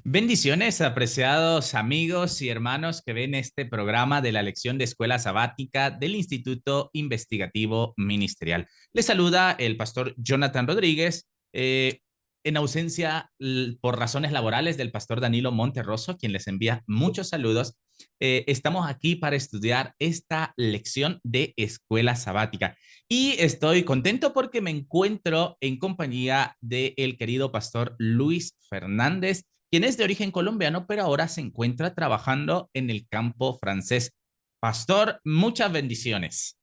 Bendiciones, apreciados amigos y hermanos que ven este programa de la lección de escuela sabática del Instituto Investigativo Ministerial. Les saluda el pastor Jonathan Rodríguez, en ausencia por razones laborales del pastor Danilo Monterroso, quien les envía muchos saludos. Estamos aquí para estudiar esta lección de escuela sabática y estoy contento porque me encuentro en compañía del querido pastor Luis Fernández, quien es de origen colombiano, pero ahora se encuentra trabajando en el campo francés. Pastor, muchas bendiciones.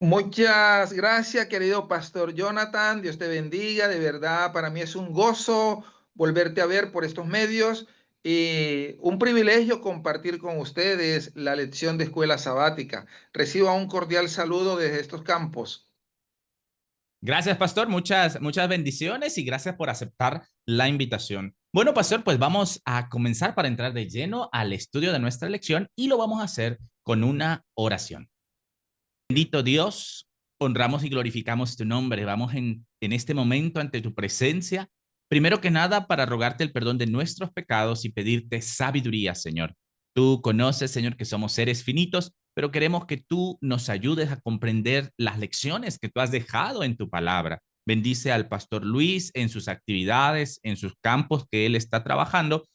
Muchas gracias, querido Pastor Jonathan. Dios te bendiga. De verdad, para mí es un gozo volverte a ver por estos medios y un privilegio compartir con ustedes la lección de escuela sabática. Reciba un cordial saludo desde estos campos. Gracias, pastor. Muchas bendiciones y gracias por aceptar la invitación. Bueno, pastor, pues vamos a comenzar para entrar de lleno al estudio de nuestra lección y lo vamos a hacer con una oración. Bendito Dios, honramos y glorificamos tu nombre. Vamos en este momento ante tu presencia, primero que nada para rogarte el perdón de nuestros pecados y pedirte sabiduría, Señor. Tú conoces, Señor, que somos seres finitos, pero queremos que tú nos ayudes a comprender las lecciones que tú has dejado en tu palabra. Bendice al pastor Luis en sus actividades, en sus campos que él está trabajando.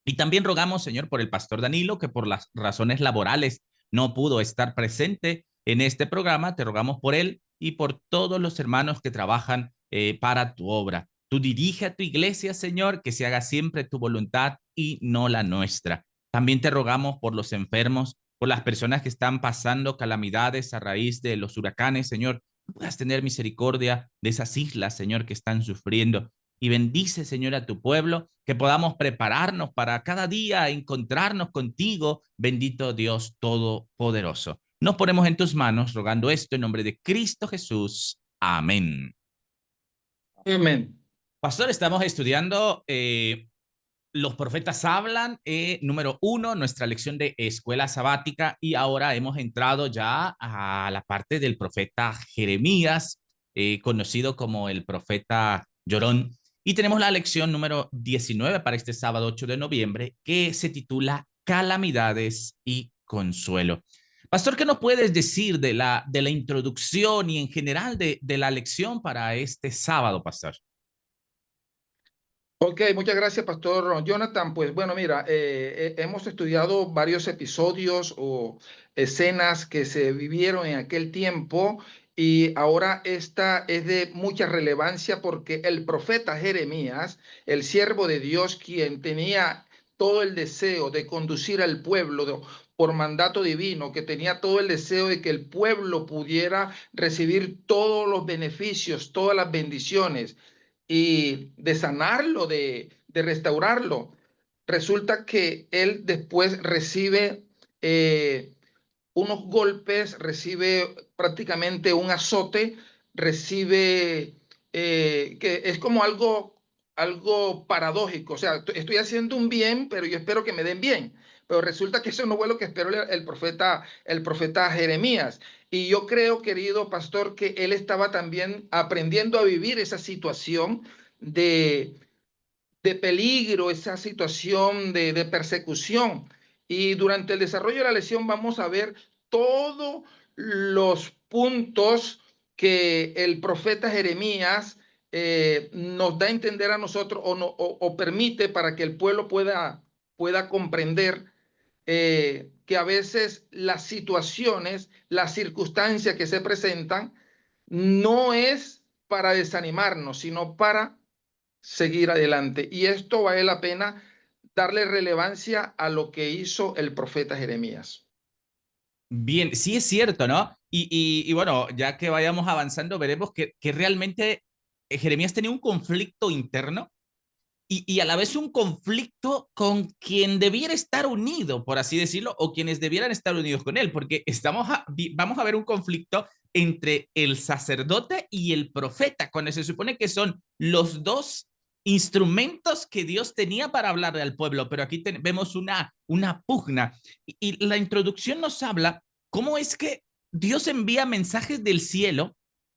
Y también rogamos, Señor, por el pastor Danilo, que por las razones laborales no pudo estar presente en este programa. Te rogamos por él y por todos los hermanos que trabajan para tu obra. Tú dirige a tu iglesia, Señor, que se haga siempre tu voluntad y no la nuestra. También te rogamos por los enfermos, por las personas que están pasando calamidades a raíz de los huracanes, Señor. Puedas tener misericordia de esas islas, Señor, que están sufriendo y bendice, Señor, a tu pueblo, que podamos prepararnos para cada día encontrarnos contigo, bendito Dios Todopoderoso. Nos ponemos en tus manos rogando esto en nombre de Cristo Jesús. Amén. Amén. Pastor, estamos estudiando Los profetas hablan, número 1, nuestra lección de escuela sabática, y ahora hemos entrado ya a la parte del profeta Jeremías, conocido como el profeta llorón. Y tenemos la lección número 19 para este sábado 8 de noviembre, que se titula Calamidades y Consuelo. Pastor, ¿qué nos puedes decir de la introducción y en general de la lección para este sábado, Pastor? Ok, muchas gracias, Pastor Jonathan. Pues bueno, mira, hemos estudiado varios episodios o escenas que se vivieron en aquel tiempo y ahora esta es de mucha relevancia porque el profeta Jeremías, el siervo de Dios, quien tenía todo el deseo de conducir al pueblo por mandato divino, que tenía todo el deseo de que el pueblo pudiera recibir todos los beneficios, todas las bendiciones y de sanarlo, de restaurarlo. Resulta que él después recibe unos golpes, recibe prácticamente un azote, recibe que es como algo paradójico. O sea, estoy haciendo un bien, pero yo espero que me den bien. Pero resulta que eso no fue lo que esperó el profeta Jeremías. Y yo creo, querido pastor, que él estaba también aprendiendo a vivir esa situación de, de peligro, esa situación de persecución. Y durante el desarrollo de la lección vamos a ver todos los puntos que el profeta Jeremías nos da a entender a nosotros o permite para que el pueblo pueda comprender que a veces las situaciones, las circunstancias que se presentan, no es para desanimarnos, sino para seguir adelante. Y esto vale la pena darle relevancia a lo que hizo el profeta Jeremías. Bien, sí es cierto, ¿no? Y bueno, ya que vayamos avanzando, veremos que realmente Jeremías tenía un conflicto interno y a la vez un conflicto con quien debiera estar unido, por así decirlo, o quienes debieran estar unidos con él, porque vamos a ver un conflicto entre el sacerdote y el profeta, cuando se supone que son los dos instrumentos que Dios tenía para hablarle al pueblo, pero aquí vemos una pugna. Y la introducción nos habla cómo es que Dios envía mensajes del cielo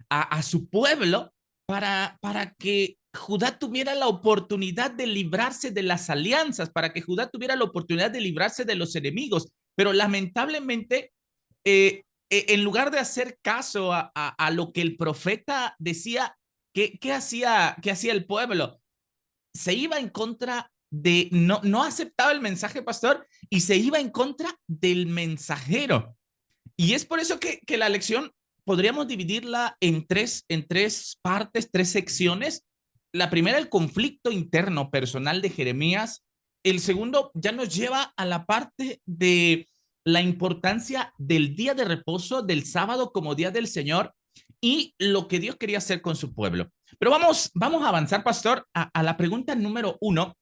a su pueblo para que Judá tuviera la oportunidad de librarse de las alianzas, para que Judá tuviera la oportunidad de librarse de los enemigos. Pero lamentablemente, en lugar de hacer caso a lo que el profeta decía, qué hacía el pueblo? Se iba en contra de, no aceptaba el mensaje, pastor, y se iba en contra del mensajero. Y es por eso que la lección podríamos dividirla en tres partes, tres secciones. La primera, el conflicto interno personal de Jeremías. El segundo ya nos lleva a la parte de la importancia del día de reposo, del sábado como día del Señor y lo que Dios quería hacer con su pueblo. Pero vamos a avanzar, pastor, a la pregunta número uno,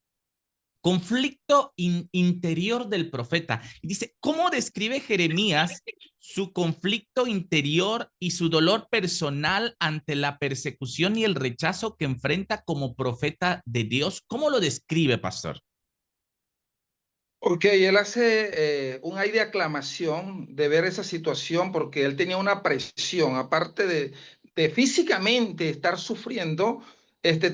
conflicto interior del profeta. Y dice, ¿cómo describe Jeremías su conflicto interior y su dolor personal ante la persecución y el rechazo que enfrenta como profeta de Dios? ¿Cómo lo describe, pastor? Ok, él hace un aire de aclamación de ver esa situación porque él tenía una presión, aparte de físicamente estar sufriendo,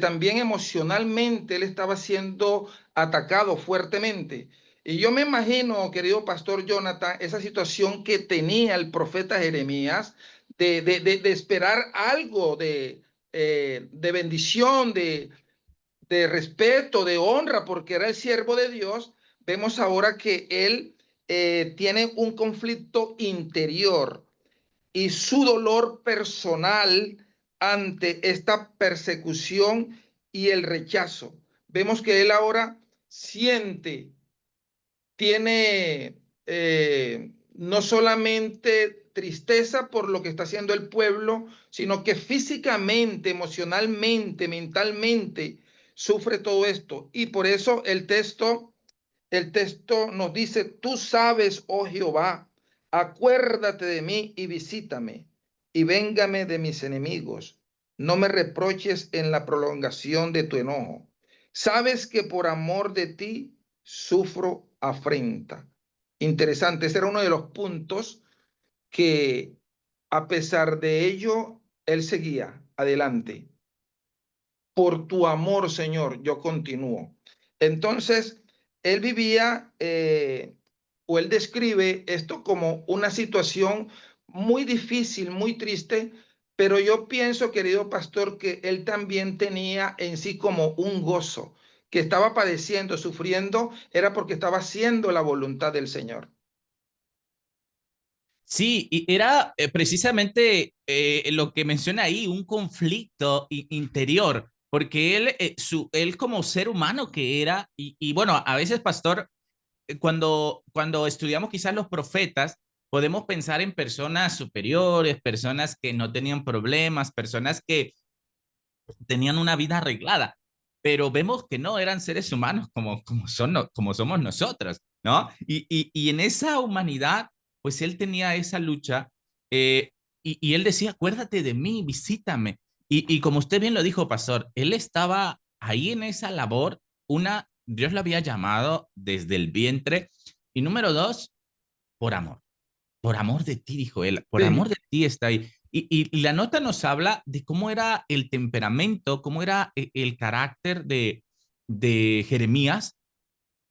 también emocionalmente él estaba siendo atacado fuertemente. Y yo me imagino, querido pastor Jonathan, esa situación que tenía el profeta Jeremías de esperar algo de bendición, de respeto, de honra, porque era el siervo de Dios. Vemos ahora que él tiene un conflicto interior y su dolor personal ante esta persecución y el rechazo. Vemos que él ahora siente, tiene no solamente tristeza por lo que está haciendo el pueblo, sino que físicamente, emocionalmente, mentalmente sufre todo esto. Y por eso el texto nos dice, tú sabes, oh Jehová, acuérdate de mí y visítame, y véngame de mis enemigos. No me reproches en la prolongación de tu enojo. Sabes que por amor de ti sufro afrenta. Interesante, ese era uno de los puntos que a pesar de ello, él seguía adelante. Por tu amor, Señor, yo continúo. Entonces, él vivía o él describe esto como una situación muy difícil, muy triste, pero yo pienso, querido pastor, que él también tenía en sí como un gozo, que estaba padeciendo, sufriendo, era porque estaba haciendo la voluntad del Señor. Sí, y era precisamente lo que menciona ahí, un conflicto interior, porque él como ser humano que era, y bueno, a veces, pastor, cuando estudiamos quizás los profetas, podemos pensar en personas superiores, personas que no tenían problemas, personas que tenían una vida arreglada, pero vemos que no eran seres humanos como somos nosotros, ¿no? Y en esa humanidad, pues él tenía esa lucha eh, y él decía, acuérdate de mí, visítame. Y como usted bien lo dijo, pastor, él estaba ahí en esa labor, Dios lo había llamado desde el vientre, y número dos, por amor de ti, dijo él, por amor Sí, de ti está ahí. Y la nota nos habla de cómo era el temperamento, cómo era el carácter de Jeremías.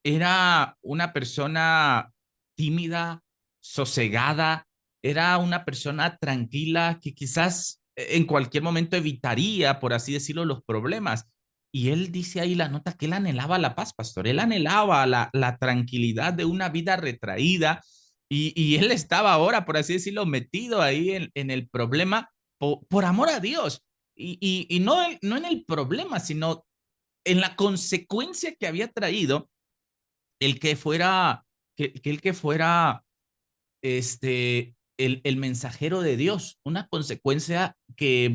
Era una persona tímida, sosegada, era una persona tranquila que quizás en cualquier momento evitaría, por así decirlo, los problemas. Y él dice ahí la nota que él anhelaba la paz, pastor. Él anhelaba la tranquilidad de una vida retraída y él estaba ahora, por así decirlo, metido ahí en el problema por amor a Dios. Y no, no en el problema, sino en la consecuencia que había traído el que fuera, el que fuera el mensajero de Dios, una consecuencia que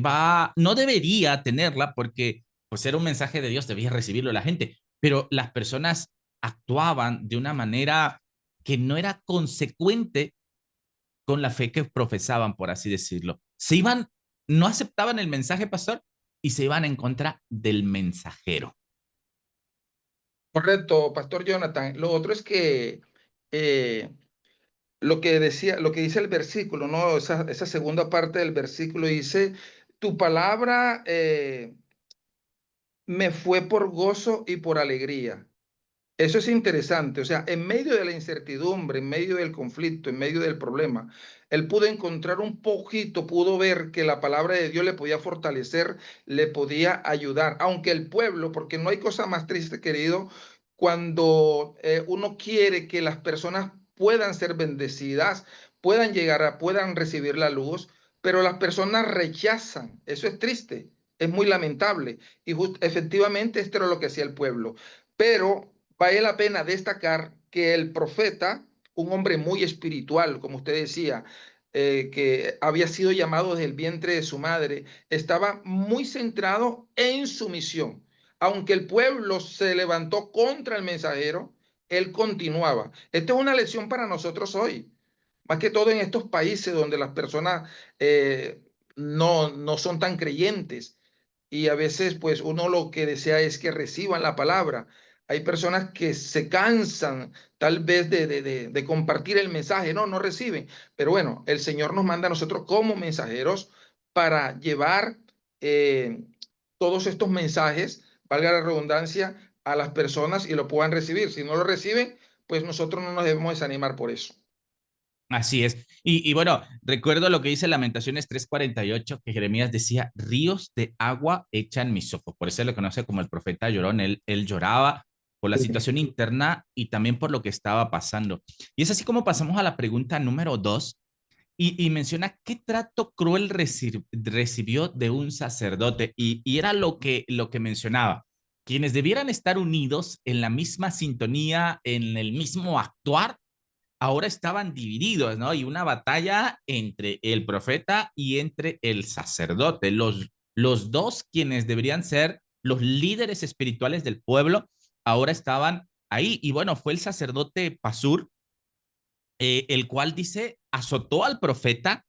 no debería tenerla porque pues era un mensaje de Dios, debía recibirlo la gente, pero las personas actuaban de una manera que no era consecuente con la fe que profesaban, por así decirlo. No aceptaban el mensaje, pastor, y se iban en contra del mensajero. correcto, Pastor Jonathan. Lo otro es que eh, lo que decía, lo que dice el versículo, ¿no? Esa segunda parte del versículo dice, tu palabra me fue por gozo y por alegría. Eso es interesante, o sea, en medio de la incertidumbre, en medio del conflicto, en medio del problema, él pudo encontrar un poquito, pudo ver que la palabra de Dios le podía fortalecer, le podía ayudar, aunque el pueblo, porque no hay cosa más triste, querido, cuando uno quiere que las personas puedan ser bendecidas, puedan llegar a, puedan recibir la luz, pero las personas rechazan. Eso es triste, es muy lamentable. Y efectivamente esto era lo que hacía el pueblo. Pero vale la pena destacar que el profeta, un hombre muy espiritual, como usted decía, que había sido llamado desde el vientre de su madre, estaba muy centrado en su misión. Aunque el pueblo se levantó contra el mensajero, él continuaba. Esta es una lección para nosotros hoy, más que todo en estos países donde las personas no son tan creyentes y a veces pues uno lo que desea es que reciban la palabra. Hay personas que se cansan tal vez de compartir el mensaje, no reciben. Pero bueno, el Señor nos manda a nosotros como mensajeros para llevar eh, todos estos mensajes, valga la redundancia, a las personas y lo puedan recibir. Si no lo reciben, pues nosotros no nos debemos desanimar por eso. Así es. Y bueno, recuerdo lo que dice Lamentaciones 3:48, que Jeremías decía, ríos de agua echan mis ojos. Por eso se le conoce como el profeta llorón. Él lloraba por la situación interna y también por lo que estaba pasando. Y es así como pasamos a la pregunta número 2 y menciona qué trato cruel recibió de un sacerdote. Y era lo que mencionaba. Quienes debieran estar unidos en la misma sintonía, en el mismo actuar, ahora estaban divididos, ¿no? Y una batalla entre el profeta y entre el sacerdote, los dos quienes deberían ser los líderes espirituales del pueblo, ahora estaban ahí. Y bueno, fue el sacerdote Pasur, el cual dice, azotó al profeta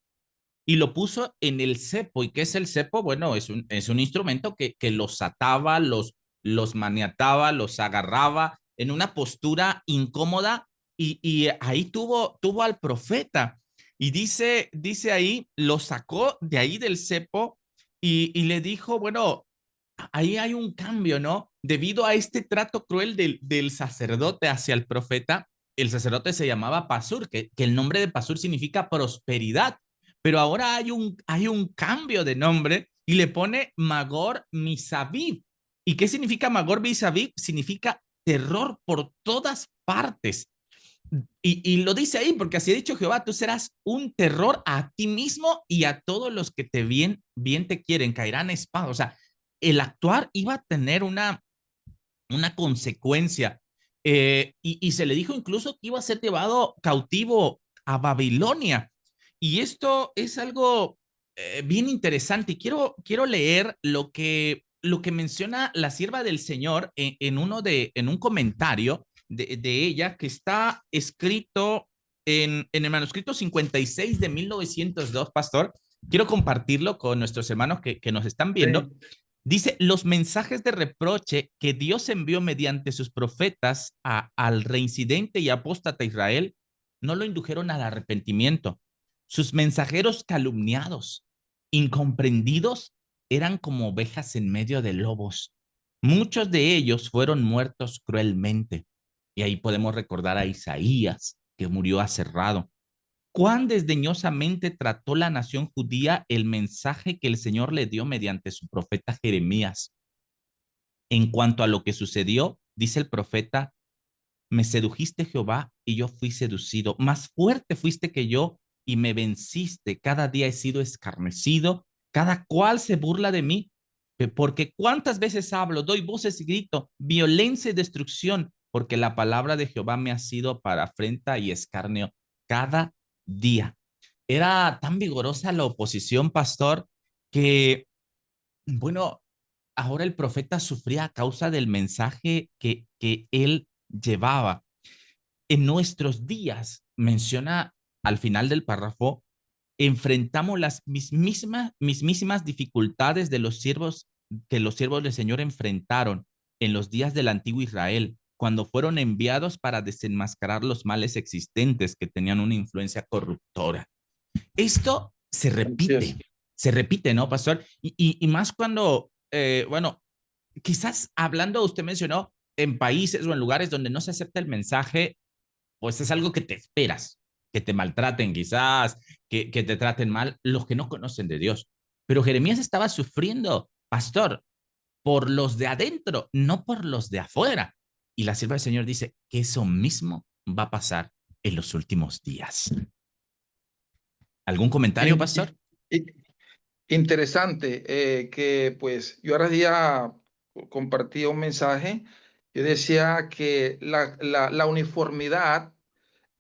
y lo puso en el cepo. ¿Y qué es el cepo? Bueno, es un instrumento que los ataba, los maniataba, los agarraba en una postura incómoda y ahí tuvo al profeta. Y dice ahí, lo sacó de ahí del cepo y le dijo, bueno, ahí hay un cambio, ¿no? Debido a este trato cruel del sacerdote hacia el profeta, el sacerdote se llamaba Pasur, que el nombre de Pasur significa prosperidad, pero ahora hay un cambio de nombre y le pone Magor Misabib. ¿Y qué significa Magor Misabib? Significa terror por todas partes. Y lo dice ahí, porque así ha dicho Jehová, tú serás un terror a ti mismo y a todos los que te bien te quieren, caerán espada. O sea, el actuar iba a tener una consecuencia. Y se le dijo incluso que iba a ser llevado cautivo a Babilonia. Y esto es algo bien interesante. Y quiero leer lo que menciona la sierva del Señor en un comentario de ella que está escrito en el manuscrito 56 de 1902, pastor. Quiero compartirlo con nuestros hermanos que nos están viendo. Sí. Dice, los mensajes de reproche que Dios envió mediante sus profetas al reincidente y apóstata Israel no lo indujeron al arrepentimiento. Sus mensajeros calumniados, incomprendidos, eran como ovejas en medio de lobos. Muchos de ellos fueron muertos cruelmente. Y ahí podemos recordar a Isaías, que murió aserrado. Cuán desdeñosamente trató la nación judía el mensaje que el Señor le dio mediante su profeta Jeremías. En cuanto a lo que sucedió, dice el profeta, me sedujiste Jehová y yo fui seducido. Más fuerte fuiste que yo y me venciste. Cada día he sido escarnecido. Cada cual se burla de mí. Porque cuántas veces hablo, doy voces y grito, violencia y destrucción, porque la palabra de Jehová me ha sido para afrenta y escarnio cada día. Era tan vigorosa la oposición, pastor, que, bueno, ahora el profeta sufría a causa del mensaje que él llevaba. En nuestros días, menciona al final del párrafo, enfrentamos las mismísimas dificultades de los siervos que los siervos del Señor enfrentaron en los días del antiguo Israel, cuando fueron enviados para desenmascarar los males existentes que tenían una influencia corruptora. Esto Así es. se repite, ¿no, pastor? Y más cuando, bueno, quizás hablando, usted mencionó en países o en lugares donde no se acepta el mensaje, pues es algo que te esperas, que te maltraten quizás, que te traten mal los que no conocen de Dios. Pero Jeremías estaba sufriendo, pastor, por los de adentro, no por los de afuera. Y la sierva del Señor dice que eso mismo va a pasar en los últimos días. ¿Algún comentario, In- pastor? in- in- Interesante, que pues yo ahora día compartía un mensaje. Yo decía que la uniformidad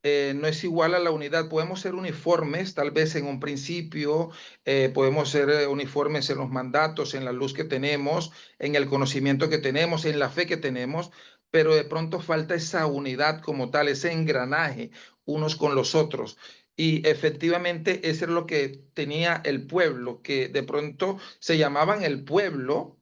no es igual a la unidad. Podemos ser uniformes, tal vez en un principio, podemos ser uniformes en los mandatos, en la luz que tenemos, en el conocimiento que tenemos, en la fe que tenemos, pero de pronto falta esa unidad como tal, ese engranaje unos con los otros. Y efectivamente, eso es lo que tenía el pueblo, que de pronto se llamaban el pueblo,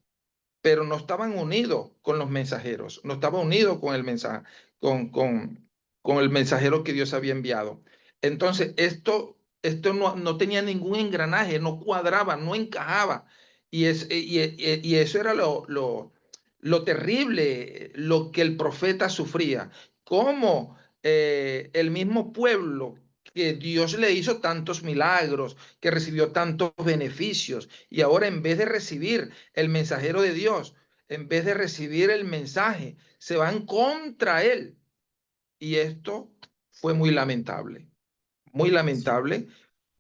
pero no estaban unidos con los mensajeros, no estaban unidos con el mensaje, con, con, con el mensajero que Dios había enviado. Entonces, esto no tenía ningún engranaje, no cuadraba, no encajaba. Y eso era lo terrible, lo que el profeta sufría. Cómo el mismo pueblo que Dios le hizo tantos milagros, que recibió tantos beneficios, y ahora en vez de recibir el mensajero de Dios, en vez de recibir el mensaje, se van contra él. Y esto fue muy Sí. lamentable,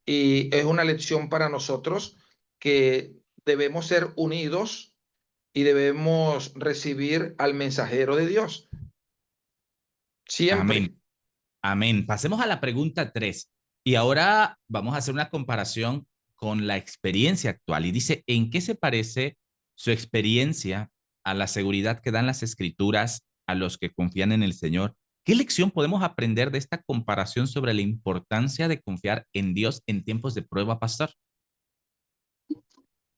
y es una lección para nosotros que debemos ser unidos y debemos recibir al mensajero de Dios, siempre. Amén. Amén. Pasemos a la pregunta 3. Y ahora vamos a hacer una comparación con la experiencia actual. Y dice, ¿en qué se parece su experiencia a la seguridad que dan las escrituras a los que confían en el Señor? ¿Qué lección podemos aprender de esta comparación sobre la importancia de confiar en Dios en tiempos de prueba, pastor?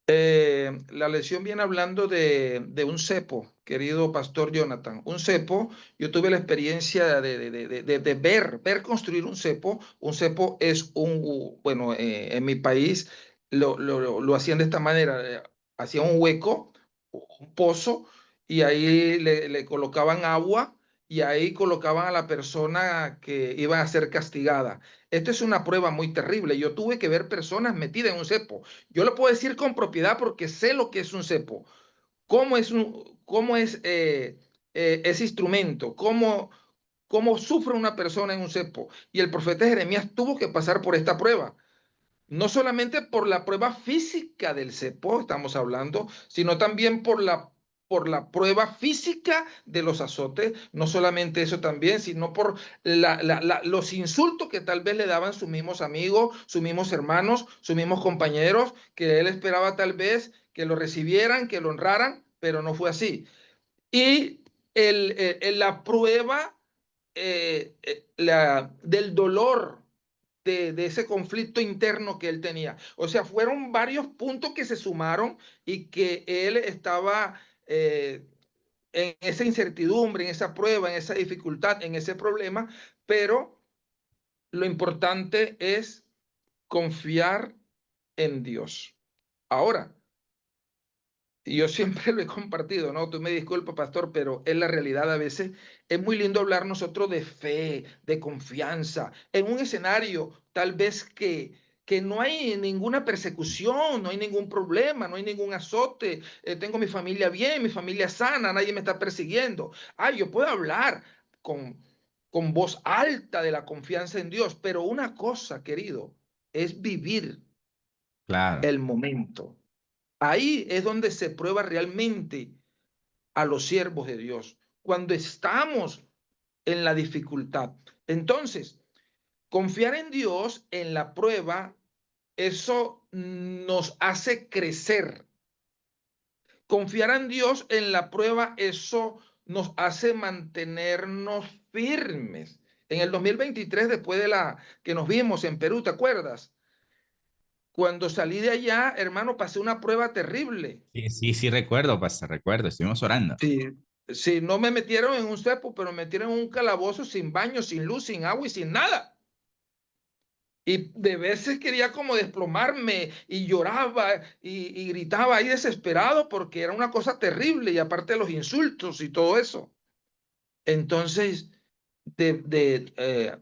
La lección viene hablando de un cepo, querido pastor Jonathan. Un cepo, yo tuve la experiencia de ver construir un cepo. Un cepo es bueno, en mi país lo hacían de esta manera. Hacían un hueco, un pozo, y ahí le colocaban agua, y ahí colocaban a la persona que iba a ser castigada. Esto es una prueba muy terrible. Yo tuve que ver personas metidas en un cepo. Yo lo puedo decir con propiedad porque sé lo que es un cepo, cómo es ese instrumento, cómo sufre una persona en un cepo. Y el profeta Jeremías tuvo que pasar por esta prueba. No solamente por la prueba física del cepo, estamos hablando, sino también por la prueba física de los azotes. No solamente eso también, sino por los insultos que tal vez le daban sus mismos amigos, sus mismos hermanos, sus mismos compañeros, que él esperaba tal vez que lo recibieran, que lo honraran, pero no fue así. Y la prueba del dolor de ese conflicto interno que él tenía. O sea, fueron varios puntos que se sumaron y que él estaba en esa incertidumbre, en esa prueba, en esa dificultad, en ese problema, pero lo importante es confiar en Dios. Ahora, y yo siempre lo he compartido, ¿no? Tú me disculpas, pastor, pero es la realidad a veces. Es muy lindo hablar nosotros de fe, de confianza, en un escenario tal vez que no hay ninguna persecución, no hay ningún problema, no hay ningún azote. Tengo mi familia bien, mi familia sana, nadie me está persiguiendo. Yo puedo hablar con, con voz alta de la confianza en Dios, pero una cosa, querido, es vivir Claro. el momento. Ahí es donde se prueba realmente a los siervos de Dios, cuando estamos en la dificultad. Entonces, confiar en Dios en la prueba, eso nos hace crecer. Confiar en Dios en la prueba, eso nos hace mantenernos firmes. En el 2023, después de la que nos vimos en Perú, ¿te acuerdas? Cuando salí de allá, hermano, pasé una prueba terrible. Sí, sí, sí, recuerdo, pastor, recuerdo, estuvimos orando. Sí, sí, no me metieron en un cepo, pero me metieron en un calabozo sin baño, sin luz, sin agua y sin nada. Y de veces quería como desplomarme y lloraba y gritaba ahí desesperado porque era una cosa terrible y aparte de los insultos y todo eso. Entonces, de, de, eh,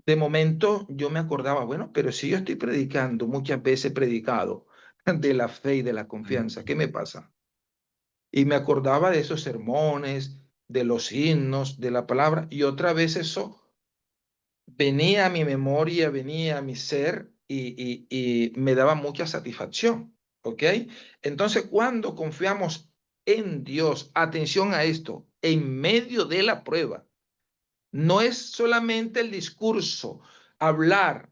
de momento yo me acordaba, bueno, pero si yo estoy predicando, muchas veces he predicado de la fe y de la confianza, ¿qué me pasa? Y me acordaba de esos sermones, de los himnos, de la palabra, y otra vez eso venía a mi memoria, venía a mi ser y me daba mucha satisfacción, ¿ok? Entonces, cuando confiamos en Dios, atención a esto, en medio de la prueba, no es solamente el discurso, hablar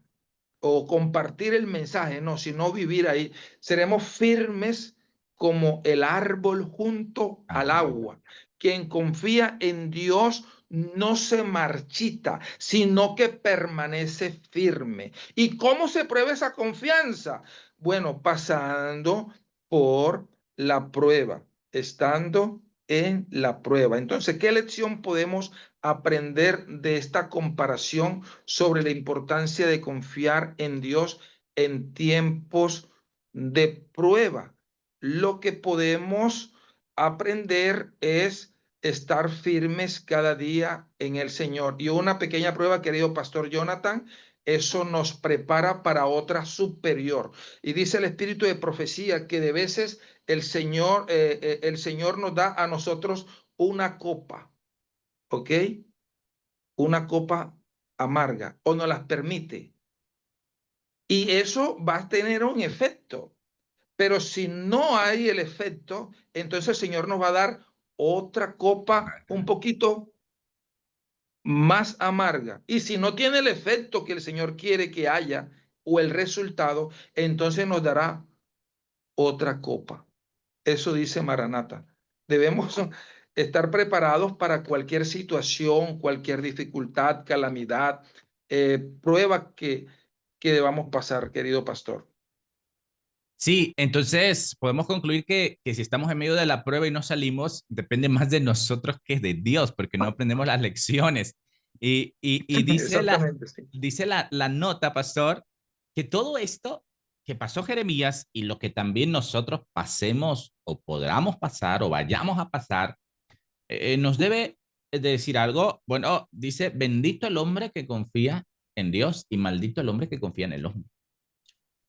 o compartir el mensaje, no, sino vivir ahí. Seremos firmes como el árbol junto al Amén. agua. Quien confía en Dios no se marchita, sino que permanece firme. ¿Y cómo se prueba esa confianza? Bueno, pasando por la prueba, estando en la prueba. Entonces, ¿qué lección podemos aprender de esta comparación sobre la importancia de confiar en Dios en tiempos de prueba? Lo que podemos aprender es estar firmes cada día en el Señor. Y una pequeña prueba, querido pastor Jonathan, eso nos prepara para otra superior. Y dice el espíritu de profecía que de veces el Señor nos da a nosotros una copa, ¿ok? Una copa amarga o nos las permite. Y eso va a tener un efecto. Pero si no hay el efecto, entonces el Señor nos va a dar otra copa un poquito más amarga. Y si no tiene el efecto que el Señor quiere que haya o el resultado, entonces nos dará otra copa. Eso dice Maranata. Debemos estar preparados para cualquier situación, cualquier dificultad, calamidad, prueba que debamos pasar, querido pastor. Sí, entonces podemos concluir que si estamos en medio de la prueba y no salimos, depende más de nosotros que de Dios, porque no aprendemos las lecciones. Y Exactamente, sí. dice la nota, pastor, que todo esto que pasó Jeremías y lo que también nosotros pasemos o podamos pasar o vayamos a pasar, nos debe de decir algo. Bueno, dice, bendito el hombre que confía en Dios y maldito el hombre que confía en el hombre.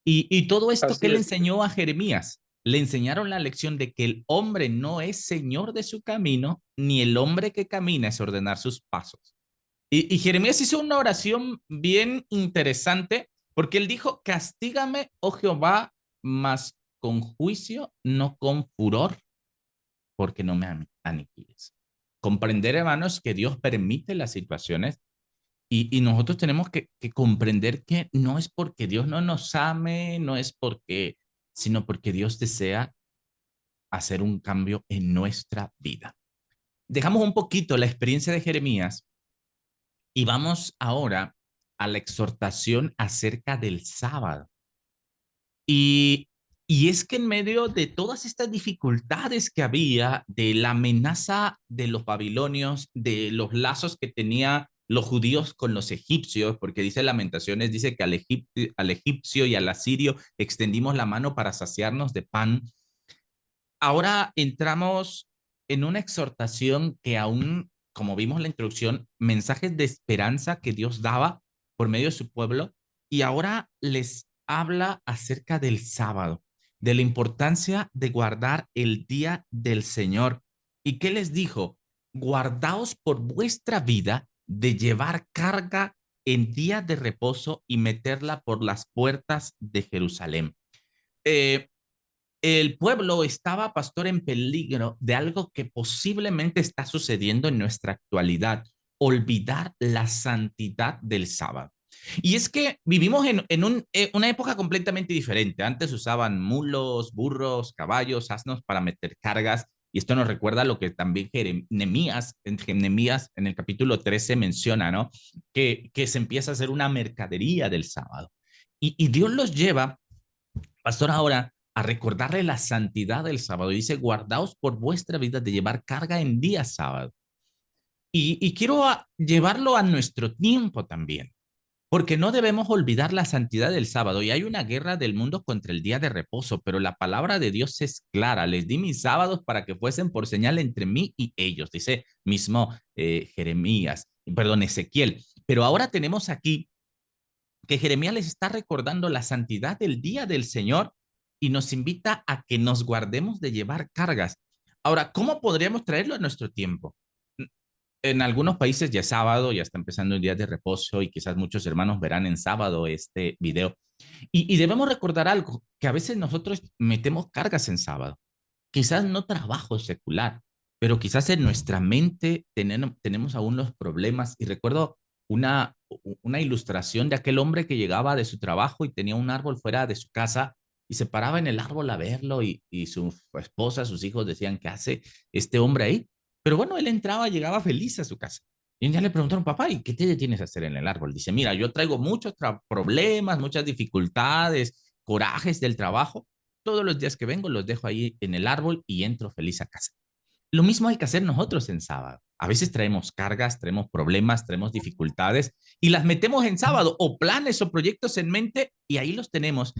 Y todo esto que Así le es. enseñó a Jeremías, le enseñaron la lección de que el hombre no es señor de su camino, ni el hombre que camina es ordenar sus pasos. Y Jeremías hizo una oración bien interesante porque él dijo, castígame, oh Jehová, mas con juicio, no con furor, porque no me aniquiles. Comprender, hermanos, que Dios permite las situaciones y nosotros tenemos que comprender que no es porque Dios no nos ame, no es porque, sino porque Dios desea hacer un cambio en nuestra vida. Dejamos un poquito la experiencia de Jeremías y vamos ahora a la exhortación acerca del sábado. Y, y es que en medio de todas estas dificultades que había, de la amenaza de los babilonios, de los lazos que tenía los judíos con los egipcios, porque dice Lamentaciones, dice que al egipcio y al asirio extendimos la mano para saciarnos de pan. Ahora entramos en una exhortación que aún, como vimos en la introducción, mensajes de esperanza que Dios daba por medio de su pueblo, y ahora les habla acerca del sábado, de la importancia de guardar el día del Señor. ¿Y qué les dijo? Guardaos por vuestra vida de llevar carga en día de reposo y meterla por las puertas de Jerusalén. Eh, el pueblo estaba, pastor, en peligro de algo que posiblemente está sucediendo en nuestra actualidad, olvidar la santidad del sábado. Y es que vivimos una época completamente diferente. Antes usaban mulos, burros, caballos, asnos para meter cargas. Y esto nos recuerda lo que también Jeremías en el capítulo 13 menciona, ¿no? Que se empieza a hacer una mercadería del sábado. Y Dios los lleva, pastor, ahora a recordarle la santidad del sábado. Y dice, guardaos por vuestra vida de llevar carga en día sábado. Y quiero llevarlo a nuestro tiempo también. Porque no debemos olvidar la santidad del sábado y hay una guerra del mundo contra el día de reposo, pero la palabra de Dios es clara. Les di mis sábados para que fuesen por señal entre mí y ellos, dice mismo Jeremías, perdón, Ezequiel. Pero ahora tenemos aquí que Jeremías les está recordando la santidad del día del Señor y nos invita a que nos guardemos de llevar cargas. Ahora, ¿cómo podríamos traerlo a nuestro tiempo? En algunos países ya es sábado, ya está empezando el día de reposo y quizás muchos hermanos verán en sábado este video. Y debemos recordar algo, que a veces nosotros metemos cargas en sábado. Quizás no trabajo secular, pero quizás en nuestra mente tenemos aún los problemas. Y recuerdo una ilustración de aquel hombre que llegaba de su trabajo y tenía un árbol fuera de su casa y se paraba en el árbol a verlo y su esposa, sus hijos decían, ¿qué hace este hombre ahí? Pero bueno, él entraba, llegaba feliz a su casa. Y un día le preguntaron, papá, ¿y qué te detienes a hacer en el árbol? Dice, mira, yo traigo muchos problemas, muchas dificultades, corajes del trabajo. Todos los días que vengo los dejo ahí en el árbol y entro feliz a casa. Lo mismo hay que hacer nosotros en sábado. A veces traemos cargas, traemos problemas, traemos dificultades y las metemos en sábado o planes o proyectos en mente y ahí los tenemos.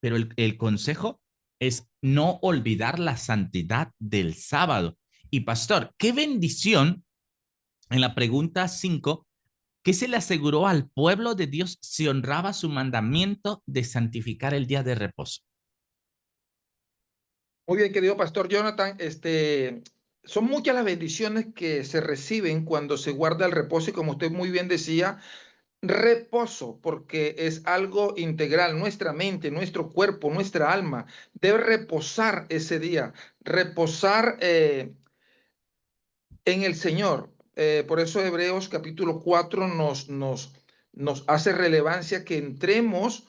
Pero el consejo es no olvidar la santidad del sábado. Y pastor, qué bendición en la pregunta 5 que se le aseguró al pueblo de Dios si honraba su mandamiento de santificar el día de reposo. Muy bien, querido pastor Jonathan, son muchas las bendiciones que se reciben cuando se guarda el reposo y como usted muy bien decía, reposo, porque es algo integral. Nuestra mente, nuestro cuerpo, nuestra alma debe reposar ese día, reposar en el Señor. Por eso Hebreos capítulo 4 nos hace relevancia que entremos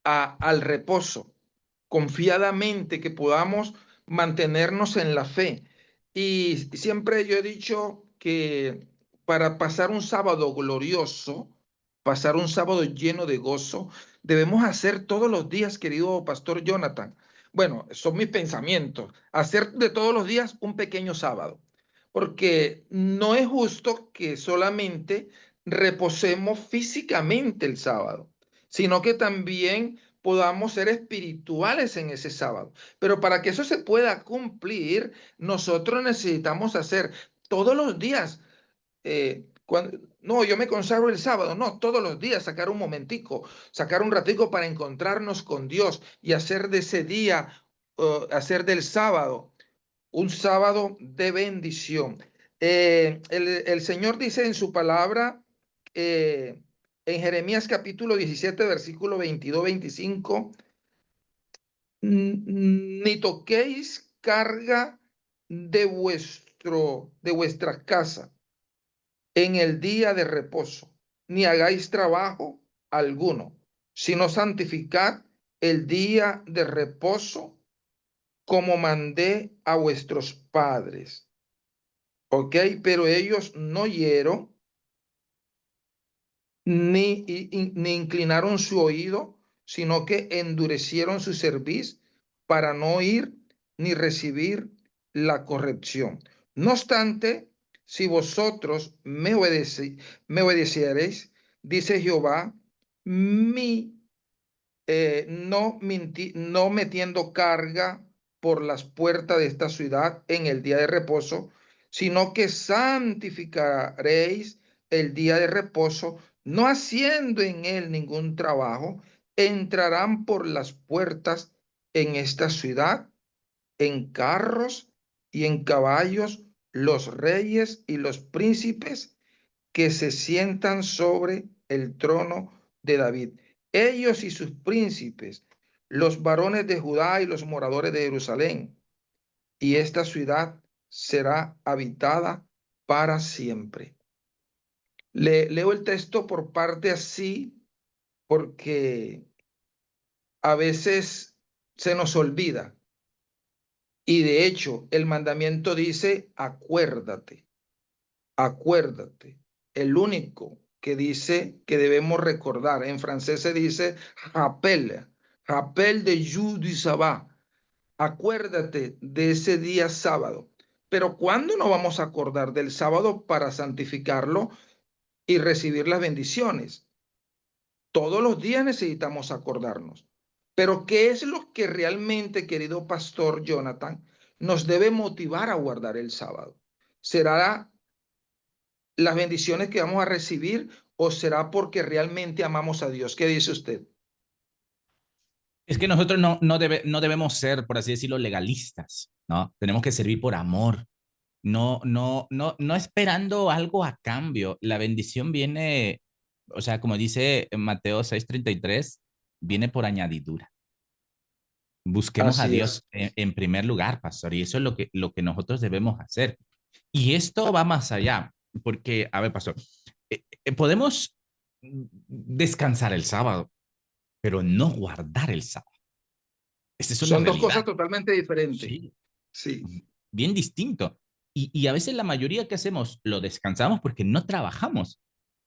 al reposo, confiadamente, que podamos mantenernos en la fe. Y siempre yo he dicho que para pasar un sábado glorioso, pasar un sábado lleno de gozo, debemos hacer todos los días, querido pastor Jonathan. Bueno, son mis pensamientos. Hacer de todos los días un pequeño sábado, porque no es justo que solamente reposemos físicamente el sábado, sino que también podamos ser espirituales en ese sábado. Pero para que eso se pueda cumplir, nosotros necesitamos hacer todos los días. No, yo me consagro el sábado, no, todos los días sacar un momentico, sacar un ratico para encontrarnos con Dios y hacer de ese día, hacer del sábado un sábado de bendición. El Señor dice en su palabra, eh, en Jeremías capítulo 17, versículo 22-25, ni toquéis carga de vuestra casa en el día de reposo, ni hagáis trabajo alguno, sino santificad el día de reposo como mandé a vuestros padres. ¿Ok? Pero ellos no oyeron ni inclinaron su oído, sino que endurecieron su cerviz para no oír ni recibir la corrección. No obstante, si vosotros me obedeciereis, dice Jehová, mi no metiendo carga por las puertas de esta ciudad en el día de reposo, sino que santificaréis el día de reposo, no haciendo en él ningún trabajo, entrarán por las puertas en esta ciudad, en carros y en caballos, los reyes y los príncipes que se sientan sobre el trono de David. Ellos y sus príncipes, los varones de Judá y los moradores de Jerusalén. Y esta ciudad será habitada para siempre. Leo el texto por parte así porque a veces se nos olvida. Y de hecho, el mandamiento dice, acuérdate. Acuérdate, el único que dice que debemos recordar, en francés se dice rappel, rappel de jour du sabbat. Acuérdate de ese día sábado. Pero ¿cuándo nos vamos a acordar del sábado para santificarlo y recibir las bendiciones? Todos los días necesitamos acordarnos. Pero ¿qué es lo que realmente, querido pastor Jonathan, nos debe motivar a guardar el sábado? ¿Será las bendiciones que vamos a recibir o será porque realmente amamos a Dios? ¿Qué dice usted? Es que nosotros no debemos ser, por así decirlo, legalistas, ¿no? Tenemos que servir por amor, no esperando algo a cambio. La bendición viene, o sea, como dice en Mateo 6:33, viene por añadidura. Busquemos a Así es. Dios en primer lugar, pastor, y eso es lo que nosotros debemos hacer. Y esto va más allá, porque, a ver, pastor, podemos descansar el sábado, pero no guardar el sábado. Esa es una Son dos cosas realidad. totalmente diferentes. Sí, Sí, bien distinto. Y a veces la mayoría que hacemos lo descansamos porque no trabajamos,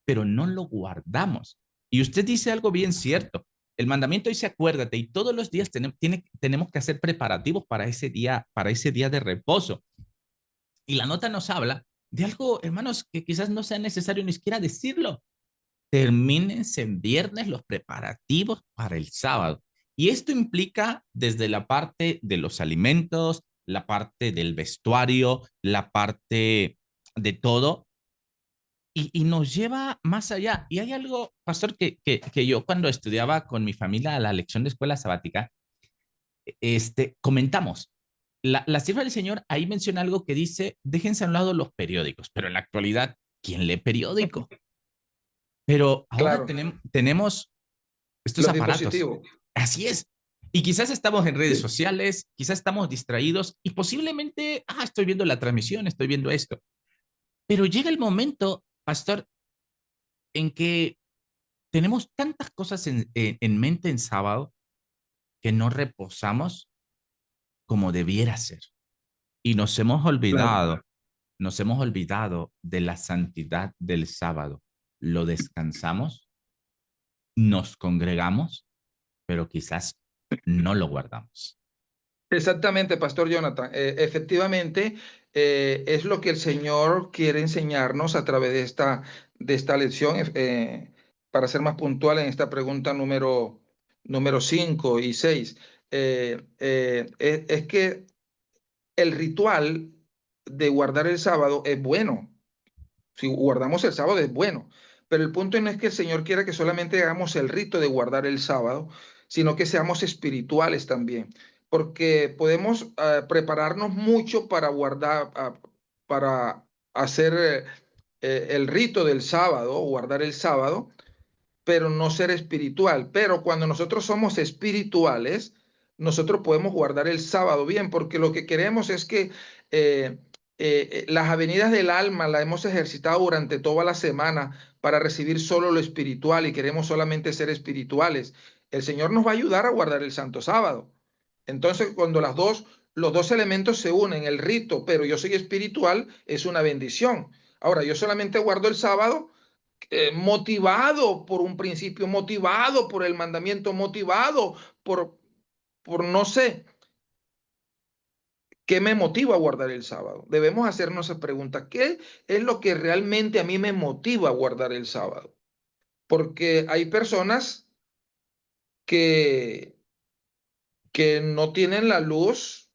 pero no lo guardamos. Y usted dice algo bien cierto. El mandamiento dice acuérdate y todos los días tenemos que hacer preparativos para ese día de reposo. Y la nota nos habla de algo, hermanos, que quizás no sea necesario ni siquiera decirlo. Termínense en viernes los preparativos para el sábado. Y esto implica desde la parte de los alimentos, la parte del vestuario, la parte de todo, y nos lleva más allá. Y hay algo, pastor, que yo cuando estudiaba con mi familia la lección de escuela sabática, comentamos. La cifra del Señor ahí menciona algo que dice, déjense a un lado los periódicos, pero en la actualidad, ¿quién lee periódico? Pero ahora claro. tenemos estos Los aparatos. dispositivos. Así es. Y quizás estamos en redes Sí. sociales, quizás estamos distraídos y posiblemente, estoy viendo la transmisión, estoy viendo esto. Pero llega el momento, pastor, en que tenemos tantas cosas en mente en sábado que no reposamos como debiera ser. Y Claro. nos hemos olvidado de la santidad del sábado. Lo descansamos, nos congregamos, pero quizás no lo guardamos. Exactamente, Pastor Jonathan. Efectivamente, es lo que el Señor quiere enseñarnos a través de esta lección. Para ser más puntual en esta pregunta número 5 y 6, es que el ritual de guardar el sábado es bueno. Si guardamos el sábado es bueno, pero el punto no es que el Señor quiera que solamente hagamos el rito de guardar el sábado, sino que seamos espirituales también, porque podemos prepararnos mucho para guardar, para hacer el rito del sábado, guardar el sábado, pero no ser espiritual. Pero cuando nosotros somos espirituales, nosotros podemos guardar el sábado bien, porque lo que queremos es que las avenidas del alma las hemos ejercitado durante toda la semana para recibir solo lo espiritual y queremos solamente ser espirituales. El Señor nos va a ayudar a guardar el Santo Sábado. Entonces, cuando los dos elementos se unen, el rito, pero yo soy espiritual, es una bendición. Ahora, yo solamente guardo el sábado motivado por un principio, motivado por el mandamiento, motivado por no sé, ¿qué me motiva a guardar el sábado? Debemos hacernos esa pregunta, ¿qué es lo que realmente a mí me motiva a guardar el sábado? Porque hay personas que, que no tienen la luz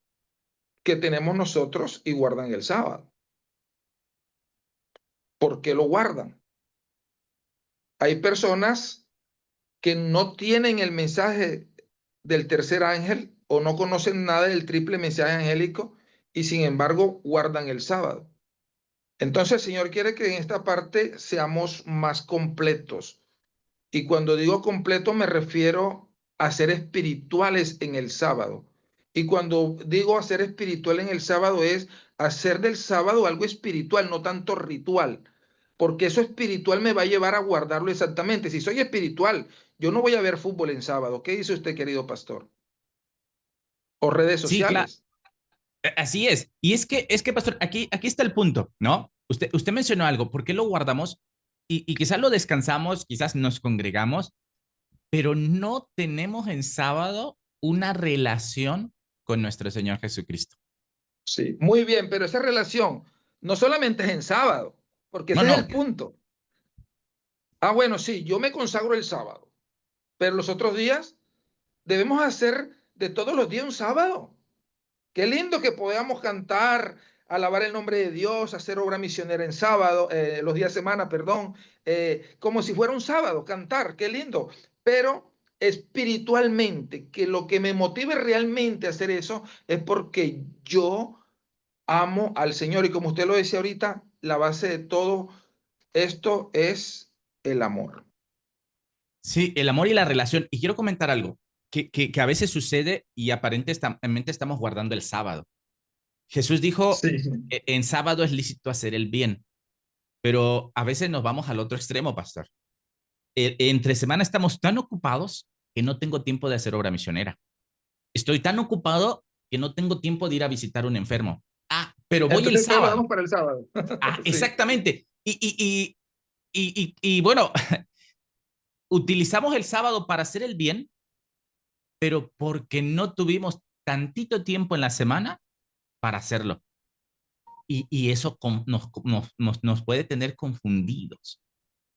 que tenemos nosotros y guardan el sábado. ¿Por qué lo guardan? Hay personas que no tienen el mensaje del tercer ángel o no conocen nada del triple mensaje angélico y sin embargo guardan el sábado. Entonces el Señor quiere que en esta parte seamos más completos. Y cuando digo completo me refiero a ser espirituales en el sábado. Y cuando digo hacer espiritual en el sábado es hacer del sábado algo espiritual, no tanto ritual. Porque eso espiritual me va a llevar a guardarlo exactamente. Si soy espiritual, yo no voy a ver fútbol en sábado. ¿Qué dice usted, querido pastor? O redes Sí, claro, sociales. así es. Y es que, pastor, aquí está el punto, ¿no? Usted mencionó algo, ¿por qué lo guardamos? Y quizás lo descansamos, quizás nos congregamos, pero no tenemos en sábado una relación con nuestro Señor Jesucristo. Sí, muy bien, pero esa relación no solamente es en sábado, porque No, ese es no, el punto. Ah, bueno, sí, yo me consagro el sábado. pero los otros días debemos hacer de todos los días un sábado. Qué lindo que podamos cantar, alabar el nombre de Dios, hacer obra misionera en sábado, los días de semana, perdón, como si fuera un sábado, cantar, qué lindo. Pero espiritualmente, que lo que me motive realmente a hacer eso es porque yo amo al Señor. Y como usted lo decía ahorita, la base de todo esto es el amor. Sí, el amor y la relación. Y quiero comentar algo que a veces sucede y aparentemente estamos guardando el sábado. Jesús dijo, Sí, En sábado es lícito hacer el bien, pero a veces nos vamos al otro extremo, pastor. Entre semana estamos tan ocupados que no tengo tiempo de hacer obra misionera. Estoy tan ocupado que no tengo tiempo de ir a visitar a un enfermo. Ah, pero voy el entonces todo lo sábado. damos para el sábado. Ah, Sí. exactamente. Y bueno, utilizamos el sábado para hacer el bien, pero porque no tuvimos tantito tiempo en la semana para hacerlo. Y eso nos puede tener confundidos.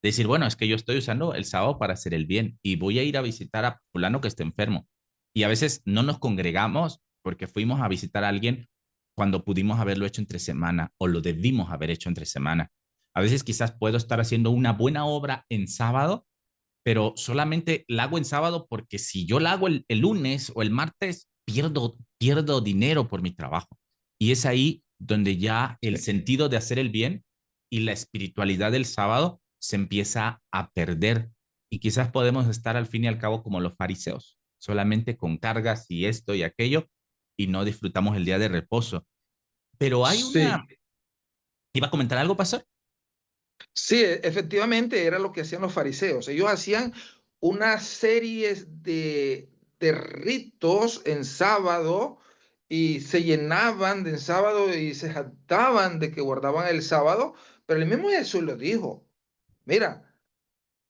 Decir, bueno, es que yo estoy usando el sábado para hacer el bien y voy a ir a visitar a fulano que esté enfermo. Y a veces no nos congregamos porque fuimos a visitar a alguien cuando pudimos haberlo hecho entre semana o lo debimos haber hecho entre semana. A veces quizás puedo estar haciendo una buena obra en sábado, pero solamente la hago en sábado porque si yo la hago el lunes o el martes, pierdo dinero por mi trabajo. Y es ahí donde ya el Sí. sentido de hacer el bien y la espiritualidad del sábado se empieza a perder. Y quizás podemos estar al fin y al cabo como los fariseos, solamente con cargas y esto y aquello, y no disfrutamos el día de reposo. Pero hay Sí. una... ¿Iba a comentar algo, pastor? Sí, efectivamente era lo que hacían los fariseos. Ellos hacían una serie de ritos en sábado y se llenaban de en sábado y se jactaban de que guardaban el sábado, pero el mismo Jesús lo dijo, mira,